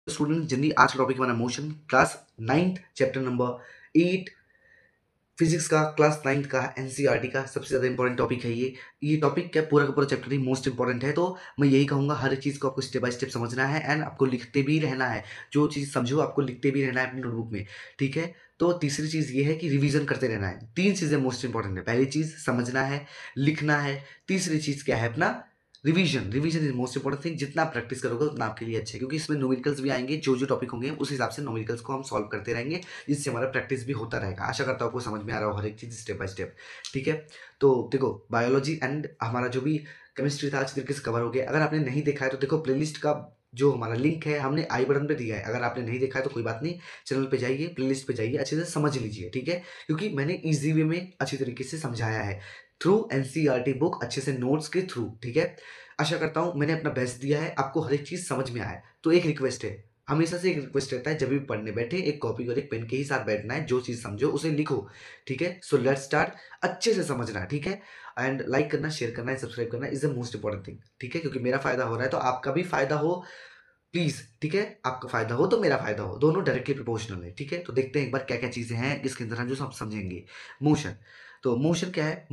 Student generally आज का topic हमारा motion class 9th chapter number 8 physics का क्लास 9th का एनसीईआरटी का सबसे ज़्यादा इंपॉर्टेंट टॉपिक है ये टॉपिक क्या पूरा का पूरा चैप्टर ही मोस्ट इंपॉर्टेंट है। तो मैं यही कहूँगा हर एक चीज़ को आपको स्टेप बाय स्टेप समझना है एंड आपको लिखते भी रहना है। जो चीज़ समझो आपको लिखते भी रहना है अपनी नोटबुक में, ठीक है। तो तीसरी चीज़ ये है कि रिवीजन करते रहना है। तीन चीज़ें मोस्ट इंपॉर्टेंट है। पहली चीज़ समझना है, लिखना है। तीसरी चीज़ क्या है अपना revision. Revision is most important thing. जितना आप प्रैक्टिस करोगे उतना आपके लिए अच्छा है, क्योंकि इसमें न्यूमेरिकल्स भी आएंगे। जो जो टॉपिक होंगे उस हिसाब से न्यूमेरिकल्स को हम सॉल्व करते रहेंगे, जिससे हमारा प्रैक्टिस भी होता रहेगा। आशा करता हूँ आपको समझ में आ रहा हो हर एक चीज़ स्टेप बाय स्टेप, ठीक है। तो देखो बायोलॉजी एंड हमारा जो भी केमिस्ट्री था अच्छी तरीके से कवर हो गया। अगर आपने नहीं देखा है तो देखो प्लेलिस्ट का जो हमारा लिंक है हमने आई बटन पे दिया है। अगर आपने नहीं देखा है तो कोई बात नहीं, चैनल पे जाइए, प्लेलिस्ट पे जाइए, अच्छे से समझ लीजिए, ठीक है। क्योंकि मैंने इजी वे में अच्छी तरीके से समझाया है थ्रू एनसीईआरटी बुक, अच्छे से नोट्स के थ्रू, ठीक है। आशा करता हूँ मैंने अपना बेस्ट दिया है, आपको हर एक चीज़ समझ में आए। तो एक रिक्वेस्ट है, हमेशा से एक रिक्वेस्ट रहता है, जब भी पढ़ने बैठे एक कॉपी और एक पेन के ही साथ बैठना है। जो चीज़ समझो उसे लिखो, ठीक है। So let's start. अच्छे से समझना है, ठीक है। एंड लाइक करना, शेयर करना है, सब्सक्राइब करना is the most important thing, ठीक है। क्योंकि मेरा फायदा हो रहा है तो आपका भी फायदा हो, प्लीज, ठीक है। आपका फायदा हो तो मेरा फायदा हो, दोनों डायरेक्टली प्रोपोर्शनल है, ठीक है। तो देखते हैं एक बार क्या क्या चीजें हैं इसके अंदर हम जो सब समझेंगे। मोशन। तो मोशन क्या है?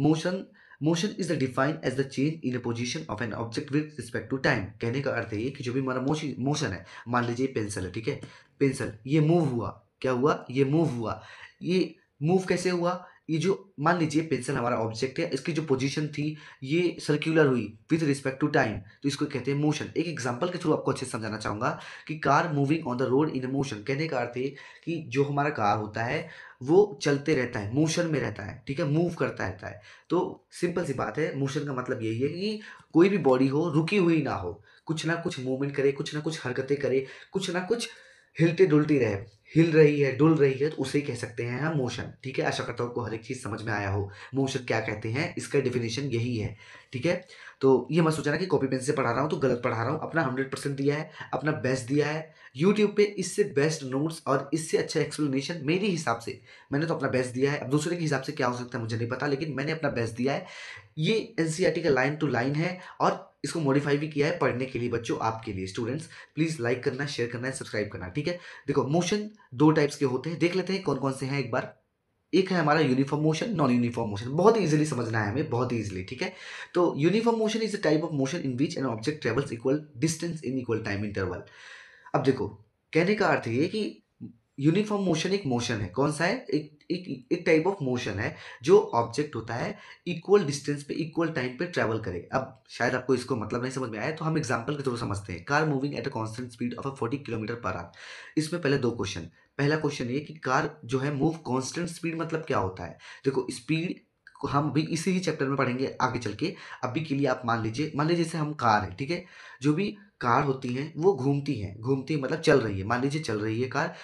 Motion is the defined as the change in a position of an object with respect to time. कहने का अर्थ है ये कि जो भी हमारा मोशन है, मान लीजिए पेंसिल है, ठीक है। पेंसिल ये मूव हुआ, क्या हुआ? ये मूव हुआ। ये मूव कैसे हुआ? ये जो मान लीजिए पेंसिल हमारा ऑब्जेक्ट है, इसकी जो पोजीशन थी ये सर्कुलर हुई विथ रिस्पेक्ट टू टाइम, तो इसको कहते हैं मोशन। एक एग्जांपल के थ्रू आपको अच्छे से समझाना चाहूंगा कि car moving on the road in motion. कहने का अर्थ है कि जो हमारा कार होता है वो चलते रहता है, मोशन में रहता है, ठीक है, मूव करता रहता है। तो सिंपल सी बात है, मोशन का मतलब यही है कि कोई भी बॉडी हो रुकी हुई ना हो, कुछ ना कुछ मूवमेंट करे, कुछ ना कुछ हरकतें करे, कुछ ना कुछ हिलते डुलती रहे, हिल रही है, डुल रही है, तो उसे कह सकते हैं हम मोशन, ठीक है। आशा करता हूँ आपको हर एक चीज समझ में आया हो। मोशन क्या कहते हैं, इसका डेफिनेशन यही है, ठीक है। तो ये मत सोचना कि कॉपी पेन से पढ़ा रहा हूँ तो गलत पढ़ा रहा हूँ। अपना 100% दिया है, अपना बेस्ट दिया है। यूट्यूब पे इससे बेस्ट नोट्स और इससे अच्छा एक्सप्लेनेशन मेरे हिसाब से, मैंने तो अपना बेस्ट दिया है। अब दूसरे के हिसाब से क्या हो सकता है मुझे नहीं पता, लेकिन मैंने अपना बेस्ट दिया है। ये एनसीईआरटी का लाइन टू लाइन है और इसको मॉडिफाई भी किया है पढ़ने के लिए बच्चों, आपके लिए स्टूडेंट्स। प्लीज लाइक करना, शेयर करना है, सब्सक्राइब करना, ठीक है। देखो मोशन दो टाइप्स के होते हैं, देख लेते हैं कौन कौन से हैं एक बार। एक है हमारा uniform motion, non uniform motion. बहुत इजीली समझना है हमें, बहुत इजीली, ठीक है। तो uniform motion is a type of motion in which an object travels equal distance in equal time interval. अब देखो, कहने का अर्थ ये कि यूनिफॉर्म मोशन एक मोशन है, कौन सा है? एक टाइप ऑफ मोशन है जो ऑब्जेक्ट होता है इक्वल डिस्टेंस पे इक्वल टाइम पे ट्रैवल करे। अब शायद आपको इसको मतलब नहीं समझ में आया, तो हम एग्जांपल के थ्रू समझते हैं। Car moving at a constant speed of 40 kilometre per hour. इसमें पहले दो क्वेश्चन। पहला क्वेश्चन ये कि कार जो है मूव कांस्टेंट स्पीड मतलब क्या होता है? देखो स्पीड हम भी इसी ही चैप्टर में पढ़ेंगे आगे चल के। अभी के लिए आप मान लीजिए जैसे हम कार है, ठीक है। जो भी कार होती हैं वो घूमती है मतलब चल रही है। मान लीजिए चल रही है कार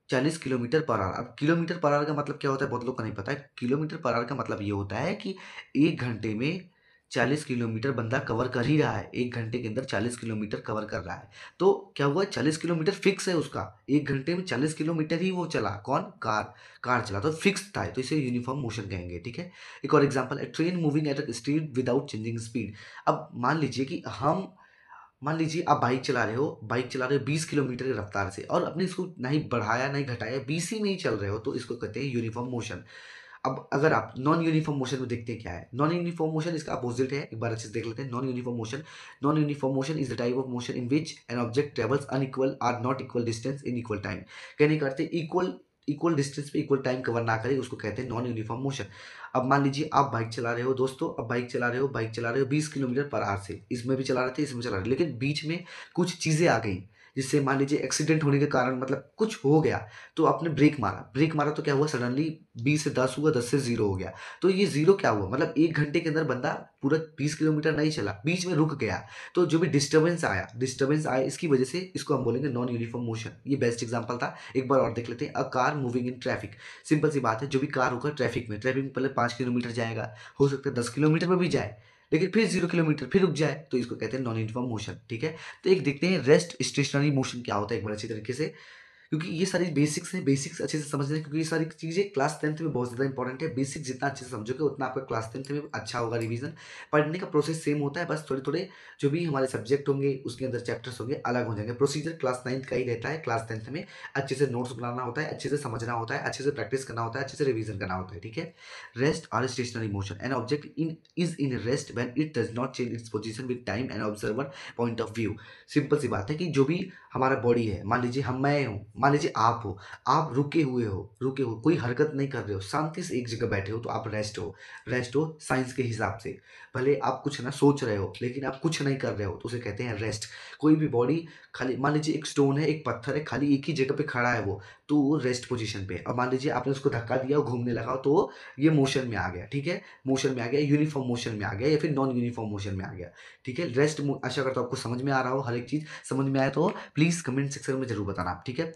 40 किलोमीटर पर आवर। अब किलोमीटर पर आवर का मतलब क्या होता है बहुत लोग को नहीं पता है। किलोमीटर पर आवर का मतलब ये होता है कि 1 घंटे में 40 किलोमीटर बंदा कवर कर ही रहा है। 1 घंटे के अंदर 40 किलोमीटर कवर कर रहा है। तो क्या हुआ, 40 किलोमीटर फिक्स है उसका। 1 घंटे में 40 किलोमीटर ही वो चला, कौन? कार चला, तो फिक्स था, तो इसे यूनिफॉर्म मोशन कहेंगे, ठीक है। एक और एग्जांपल है train moving at a speed without changing speed. अब मान लीजिए आप बाइक चला रहे हो 20 किलोमीटर की रफ्तार से और अपने इसको नहीं बढ़ाया नहीं घटाया, 20 ही में ही चल रहे हो, तो इसको कहते हैं यूनिफॉर्म मोशन। अब अगर आप नॉन यूनिफॉर्म मोशन में देखते हैं क्या है, नॉन यूनिफॉर्म मोशन इसका अपोजिट है। एक बार अच्छे से देख लेते हैं non uniform motion is the type of motion in which an object travels unequal or not equal distance in equal time. कहने का अर्थ है इक्वल इक्वल डिस्टेंस पे इक्वल टाइम कवर ना करे, उसको कहते हैं नॉन यूनिफॉर्म मोशन। अब मान लीजिए आप बाइक चला रहे हो दोस्तों, अब बाइक चला रहे हो 20 किलोमीटर पर आवर से, इसमें भी चला रहे थे, इसमें चला रहे, लेकिन बीच में कुछ चीज़ें आ गई जिससे मान लीजिए एक्सीडेंट होने के कारण मतलब कुछ हो गया। तो आपने ब्रेक मारा तो क्या हुआ, सडनली 20 से 10 हुआ, 10 से 0 हो गया। तो ये 0 क्या हुआ, मतलब 1 घंटे के अंदर बंदा पूरा 20 किलोमीटर नहीं चला, बीच में रुक गया। तो जो भी डिस्टर्बेंस आया इसकी वजह से इसको हम बोलेंगे नॉन यूनिफॉर्म मोशन। ये बेस्ट एग्जांपल था। एक बार और देख लेते हैं, a car moving in traffic. Simple सी बात है, जो भी कार होगा ट्रैफिक में पहले 5 किलोमीटर जाएगा, हो सकता है 10 किलोमीटर में भी जाए, लेकिन फिर 0 किलोमीटर फिर रुक जाए, तो इसको कहते हैं नॉन यूनिफॉर्म मोशन, ठीक है। तो एक देखते हैं रेस्ट स्टेशनरी मोशन क्या होता है एक बार अच्छी तरीके से, क्योंकि ये सारी बेसिक्स हैं, बेसिक्स अच्छे से समझ लें, क्योंकि ये सारी चीज़ें क्लास 10th में बहुत ज़्यादा इंपॉर्टेंट है। बेसिक जितना अच्छे से समझोगे उतना आपका क्लास 10th में अच्छा होगा रिवीजन। पढ़ने का प्रोसेस सेम होता है, बस थोड़े-थोड़े जो भी हमारे सब्जेक्ट होंगे उसके अंदर चैप्टर्स होंगे अलग हो जाएँगे। प्रोसीजर क्लास 9th का ही रहता है, क्लास 10th में अच्छे से नोट्स बनाना होता है, अच्छे से समझना होता है, अच्छे से प्रैक्टिस करना होता है, अच्छे से रिवीजन करना होता है, ठीक है? रेस्ट और stationary motion, an object is in rest when it does not change its position with time and observer point of view. Simple सी बात है कि जो भी हमारा बॉडी है, मान लीजिए मैं हूँ, मान लीजिए आप हो, आप रुके हो, कोई हरकत नहीं कर रहे हो, शांति से एक जगह बैठे हो, तो आप रेस्ट हो साइंस के हिसाब से। भले आप कुछ ना सोच रहे हो, लेकिन आप कुछ नहीं कर रहे हो, तो उसे कहते हैं रेस्ट। कोई भी बॉडी खाली, मान लीजिए एक स्टोन है, एक पत्थर है, खाली एक ही जगह पे खड़ा है तो वो रेस्ट पोजीशन पे है। और मान लीजिए आपने उसको धक्का दिया और घूमने लगा, तो ये मोशन में आ गया, ठीक है? मोशन में आ गया, यूनिफॉर्म मोशन में आ गया या फिर नॉन यूनिफॉर्म मोशन में आ गया, ठीक है? आशा करता हूँ आपको समझ में आ रहा हो, हर एक चीज़ समझ में आए तो प्लीज़ कमेंट सेक्शन में ज़रूर बताना आप, ठीक है?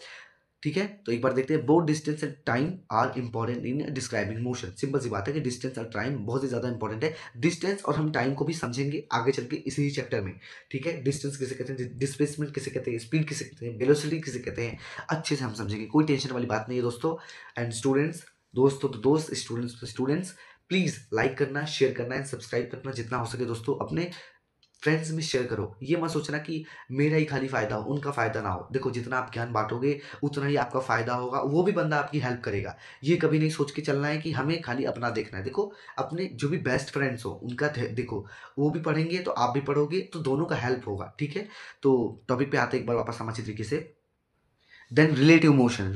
ठीक है? तो एक बार देखते हैं, both distance and time are important in describing motion. Simple सी बात है कि डिस्टेंस और टाइम बहुत ही ज़्यादा इंपॉर्टेंट है। डिस्टेंस और हम टाइम को भी समझेंगे आगे चल के इसी चैप्टर में, ठीक है? डिस्टेंस किसे कहते हैं, डिस्प्लेसमेंट किसे कहते हैं, स्पीड किसे कहते हैं, वेलोसिटी किसे कहते हैं, अच्छे से हम समझेंगे। कोई टेंशन वाली बात नहीं है दोस्तों। एंड स्टूडेंट्स, दोस्तों तो दोस्त, स्टूडेंट्स तो स्टूडेंट्स, प्लीज़ लाइक करना, शेयर करना एंड सब्सक्राइब करना जितना हो सके दोस्तों। अपने फ्रेंड्स में शेयर करो। ये मत सोचना कि मेरा ही खाली फ़ायदा हो, उनका फ़ायदा ना हो। देखो, जितना आप ज्ञान बाँटोगे, उतना ही आपका फ़ायदा होगा, वो भी बंदा आपकी हेल्प करेगा। ये कभी नहीं सोच के चलना है कि हमें खाली अपना देखना है। देखो, अपने जो भी बेस्ट फ्रेंड्स हो, उनका ध देखो, वो भी पढ़ेंगे तो आप भी पढ़ोगे, तो दोनों का हेल्प होगा, ठीक है? तो टॉपिक पे आते हैं एक बार वापस हम अच्छी तरीके से। देन रिलेटिव मोशन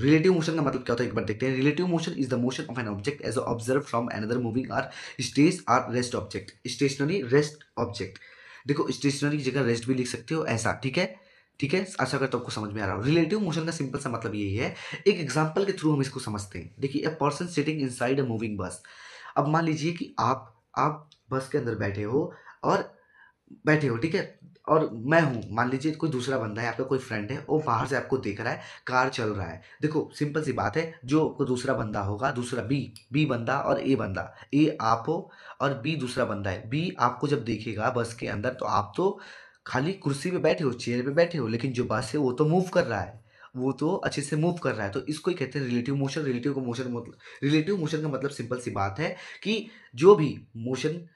का मतलब क्या होता है, एक बार देखते हैं। Relative motion is the motion of an object as observe from another moving or stage or rest object. Stationary, rest object. देखो, स्टेशनरी की जगह रेस्ट भी लिख सकते हो, ऐसा, ठीक है? ठीक है, आशा करता हूँ आपको समझ में आ रहा हो। रिलेटिव मोशन का सिंपल सा मतलब यही है। एक एग्जांपल के थ्रू हम इसको समझते हैं। देखिए, a person sitting inside a moving बस। अब मान लीजिए कि आप बस के अंदर बैठे हो, ठीक है? और मैं हूँ, मान लीजिए कोई दूसरा बंदा है, आपका कोई फ्रेंड है, वो बाहर से आपको देख रहा है, कार चल रहा है। देखो, सिंपल सी बात है, जो कोई दूसरा बंदा होगा, दूसरा बी बंदा और ए बंदा। ए आप हो और बी दूसरा बंदा है। बी आपको जब देखेगा बस के अंदर, तो आप तो खाली कुर्सी पे बैठे हो, चेयर पे बैठे हो, लेकिन जो बस है वो तो मूव कर रहा है। वो तो अच्छे से मूव कर रहा है। तो इसको ही कहते हैं रिलेटिव मोशन। रिलेटिव मोशन का मतलब सिंपल सी बात है कि जो भी मोशन,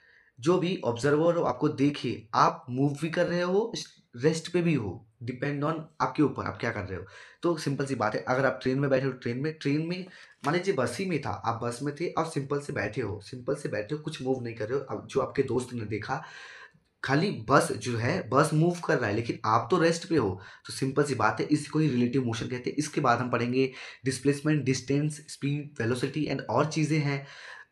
जो भी ऑब्जर्वर हो आपको देखे, आप मूव भी कर रहे हो, रेस्ट पे भी हो, डिपेंड ऑन आपके ऊपर आप क्या कर रहे हो। तो सिंपल सी बात है, अगर आप ट्रेन में बैठे हो, ट्रेन में मान लीजिए बस ही में था, आप बस में थे और सिंपल से बैठे हो, कुछ मूव नहीं कर रहे हो। अब जो आपके दोस्त ने देखा, खाली बस जो है, बस मूव कर रहा है, लेकिन आप तो रेस्ट पे हो। तो सिंपल सी बात है, इसको ही रिलेटिव मोशन कहते हैं। इसके बाद हम पढ़ेंगे displacement, distance, speed, velocity and और चीज़ें हैं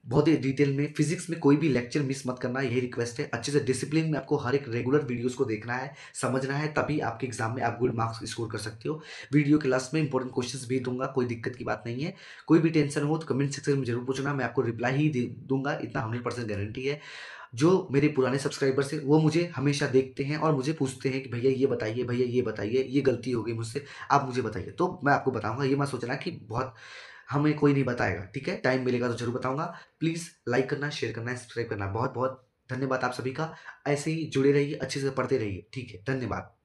बहुत ही डिटेल में। फिजिक्स में कोई भी लेक्चर मिस मत करना, यही रिक्वेस्ट है। अच्छे से डिसिप्लिन में आपको हर एक रेगुलर वीडियोस को देखना है, समझना है, तभी आपके एग्जाम में आप गुड मार्क्स स्कोर कर सकते हो। वीडियो के लास्ट में इंपॉर्टेंट क्वेश्चंस भी दूंगा, कोई दिक्कत की बात नहीं है। कोई भी टेंशन हो तो कमेंट सेक्शन में जरूर पूछना, मैं आपको रिप्लाई ही दूंगा, इतना 100% गारंटी है। जो मेरे पुराने सब्सक्राइबर्स हैं, वो मुझे हमेशा देखते हैं और मुझे पूछते हैं कि भैया ये बताइए, भैया ये बताइए, ये गलती हो गई मुझसे, आप मुझे बताइए। तो मैं आपको बताऊँगा, ये मत सोचना कि बहुत हमें कोई नहीं बताएगा, ठीक है? टाइम मिलेगा तो ज़रूर बताऊँगा। प्लीज़ लाइक करना, शेयर करना, सब्सक्राइब करना। बहुत-बहुत धन्यवाद आप सभी का। ऐसे ही जुड़े रहिए, अच्छे से पढ़ते रहिए, ठीक है? धन्यवाद।